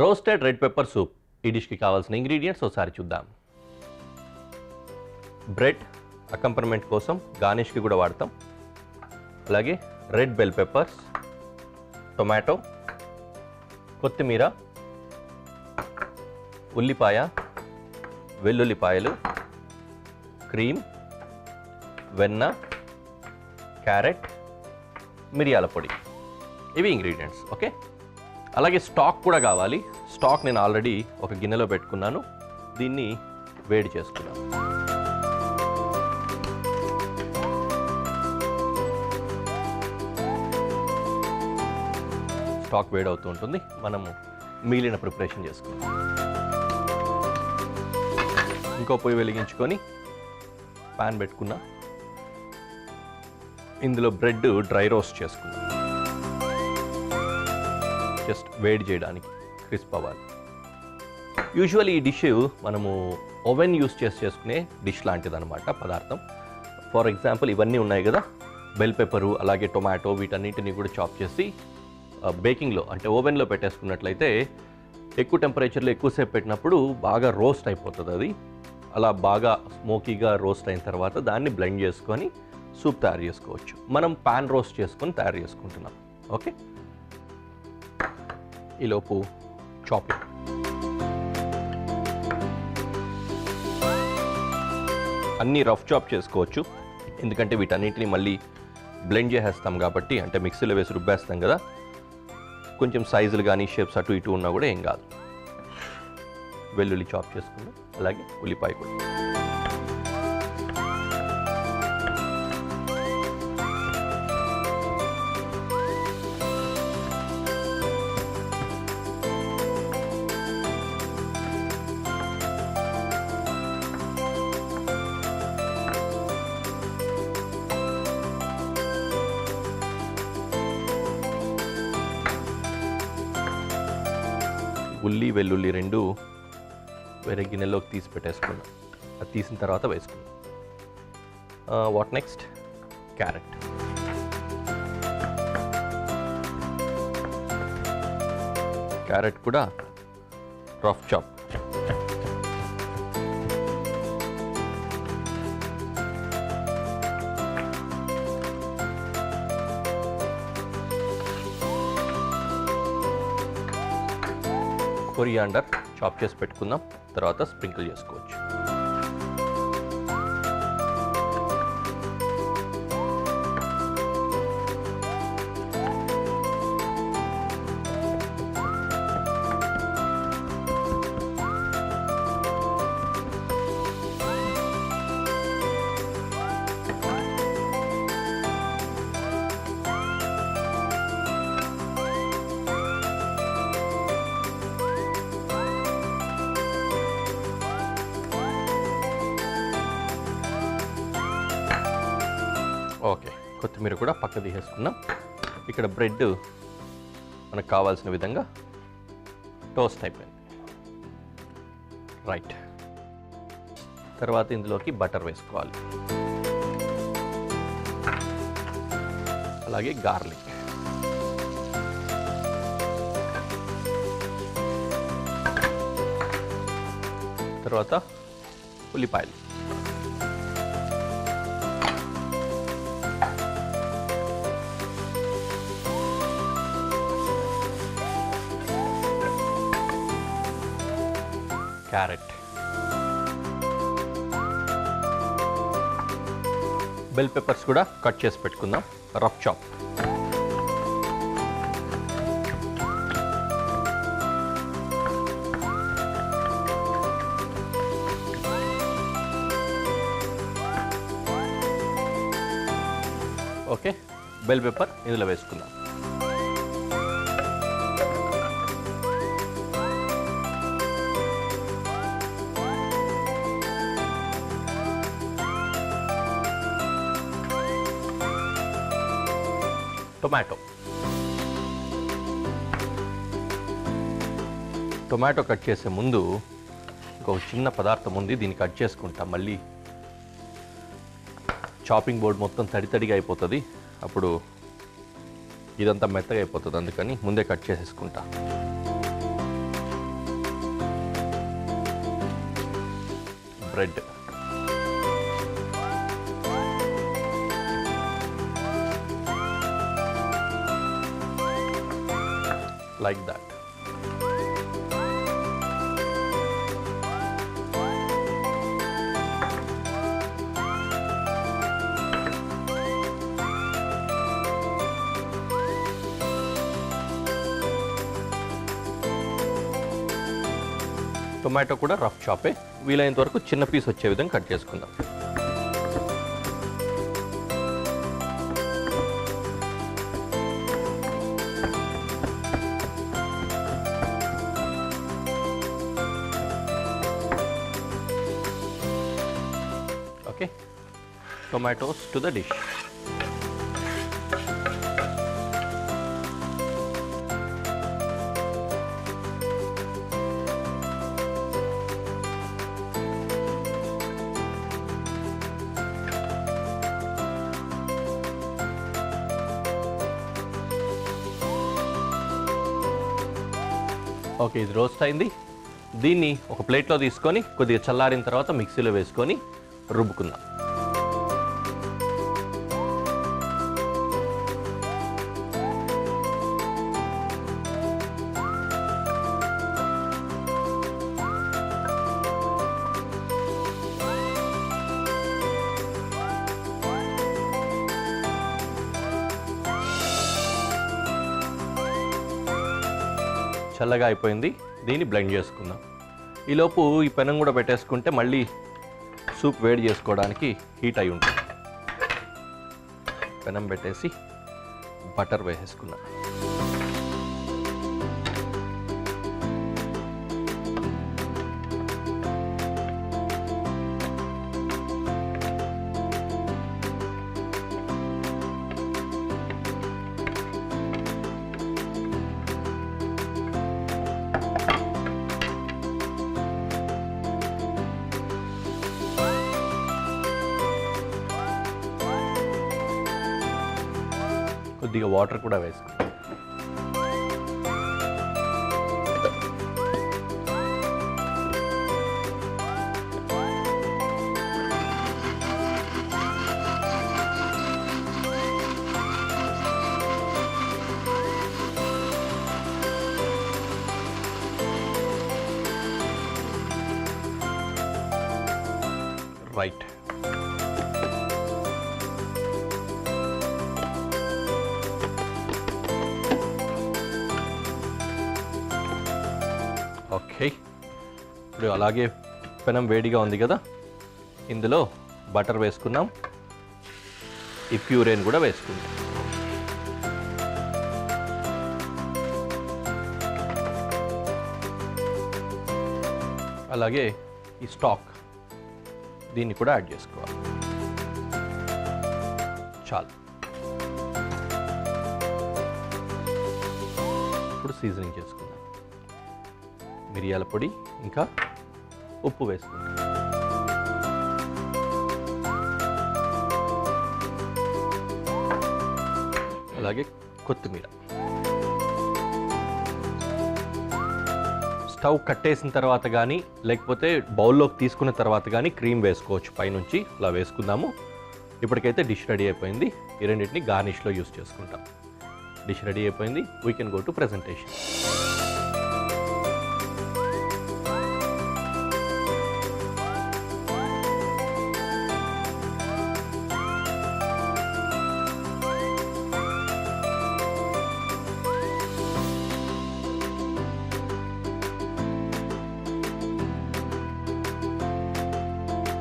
Roasted red pepper soup. ఈ డిష్కి కావాల్సిన ingredients ఒకసారి చూద్దాం. బ్రెడ్ అకంపనమెంట్ కోసం గార్నిష్కి కూడా వాడతాం. అలాగే రెడ్ బెల్ పెప్పర్స్, టొమాటో, కొత్తిమీర, ఉల్లిపాయ, వెల్లుల్లిపాయలు, క్రీమ్, వెన్న, క్యారెట్, మిరియాల పొడి. ఇవి ఇంగ్రీడియంట్స్. ఓకే, అలాగే స్టాక్ కూడా కావాలి. స్టాక్ నేను ఆల్రెడీ ఒక గిన్నెలో పెట్టుకున్నాను. దీన్ని వేడి చేసుకున్నాను. స్టాక్ వేడి అవుతూ ఉంటుంది. మనము మిగిలిన ప్రిపరేషన్ చేసుకుందాం. ఇంకో పొయ్యి వెలిగించుకొని ప్యాన్ పెట్టుకున్నా. ఇందులో బ్రెడ్ డ్రై రోస్ట్ చేసుకున్నాం. జస్ట్ వేడి చేయడానికి, క్రిస్ప్ అవ్వాలి. యూజువల్లీ ఈ డిష్ మనము ఓవెన్ యూస్ చేసి చేసుకునే డిష్ లాంటిది అనమాట పదార్థం. ఫర్ ఎగ్జాంపుల్ ఇవన్నీ ఉన్నాయి కదా, బెల్ పెప్పరు, అలాగే టొమాటో, వీటన్నిటిని కూడా చాప్ చేసి బేకింగ్లో అంటే ఓవెన్లో పెట్టేసుకున్నట్లయితే ఎక్కువ టెంపరేచర్లో ఎక్కువసేపు పెట్టినప్పుడు బాగా రోస్ట్ అయిపోతుంది. అది అలా బాగా స్మోకీగా రోస్ట్ అయిన తర్వాత దాన్ని బ్లెండ్ చేసుకొని సూప్ తయారు చేసుకోవచ్చు. మనం పాన్ రోస్ట్ చేసుకొని తయారు చేసుకుంటున్నాం. ఓకే, ఈలోపు చాపింగ్. అన్నీ రఫ్ చాప్ చేసుకోవచ్చు, ఎందుకంటే వీటన్నిటిని మళ్ళీ బ్లెండ్ చేసేస్తాం కాబట్టి, అంటే మిక్సీలో వేసి రుబ్బేస్తాం కదా. కొంచెం సైజులు కానీ షేప్స్ అటు ఇటు ఉన్నా కూడా ఏం కాదు. వెల్లుల్లి చాప్ చేసుకున్నాం, అలాగే ఉల్లిపాయ కూడా. ఉల్లి వెల్లుల్లి రెండు వేరే గిన్నెలోకి తీసి పెట్టేసుకున్నాం. అది తీసిన తర్వాత వేసుకున్నాం. What next? క్యారెట్. క్యారెట్ కూడా రఫ్ చాప్. కొరియాండర్ చాప్ చేసి పెట్టుకుందాం, తర్వాత స్ప్రింకిల్ చేసుకోవచ్చు. ఓకే, కొత్తిమీర కూడా పక్క తీసేసుకున్నాం. ఇక్కడ బ్రెడ్ మనకు కావాల్సిన విధంగా టోస్ట్ అయిపోయింది. రైట్, తర్వాత ఇందులోకి బటర్ వేసుకోవాలి, అలాగే గార్లిక్. తర్వాత ఉల్లిపాయలు. క్యారెట్. బెల్ పెప్పర్స్ కూడా కట్ చేసి పెట్టుకుందాం, rough chop. Okay, bell pepper ఇందులో వేసుకుందాం. టొమాటో. టొమాటో కట్ చేసే ముందు ఇంకొక చిన్న పదార్థం ఉంది, దీన్ని కట్ చేసుకుంటాం. మళ్ళీ చాపింగ్ బోర్డ్ మొత్తం తడితడిగా అయిపోతుంది, అప్పుడు ఇదంతా మెత్తగా అయిపోతుంది. అందుకని ముందే కట్ చేసేసుకుంటా. బ్రెడ్. Like that. టొమాటో కూడా రఫ్ చాపే, వీలైనంత వరకు చిన్న పీస్ వచ్చే విధంగా కట్ చేసుకుందాం. Okay, tomatoes to the dish. Okay, ఇది రోస్ట్ అయింది. దీన్ని ఒక ప్లేట్లో తీసుకొని కొద్దిగా చల్లారిన తర్వాత మిక్సీలో వేసుకొని రుబ్బుకుందాం. చల్లగా అయిపోయింది, దీన్ని బ్లెండ్ చేసుకుందాం. ఈలోపు ఈ పెనం కూడా పెట్టేసుకుంటే మళ్ళీ సూప్ వేడి చేసుకోవడానికి హీట్ అయి ఉంటుంది. పెనం పెట్టేసి బటర్ వేసేసుకున్నా. కొద్దిగా వాటర్ కూడా వేసుకుందాం. Right, okay. ఇప్పుడు అలాగే పెనం వేడిగా ఉంది కదా, ఇందులో బటర్ వేసుకున్నాం, ఈ ప్యూరేని కూడా వేసుకుందాం. అలాగే ఈ స్టాక్ దీన్ని కూడా యాడ్ చేసుకోవాలి. చాలు. ఇప్పుడు సీజనింగ్ చేసుకుందాం. మిరియాల పొడి ఇంకా ఉప్పు వేసుకుందాం. అలాగే కొత్తిమీర. స్టవ్ కట్టేసిన తర్వాత కానీ లేకపోతే బౌల్లోకి తీసుకున్న తర్వాత కానీ క్రీమ్ వేసుకోవచ్చు పైనుంచి. అలా వేసుకుందాము. ఇప్పటికైతే డిష్ రెడీ అయిపోయింది. ఈ రెండింటిని గార్నిష్లో యూస్ చేసుకుంటాం. డిష్ రెడీ అయిపోయింది. We can go to presentation.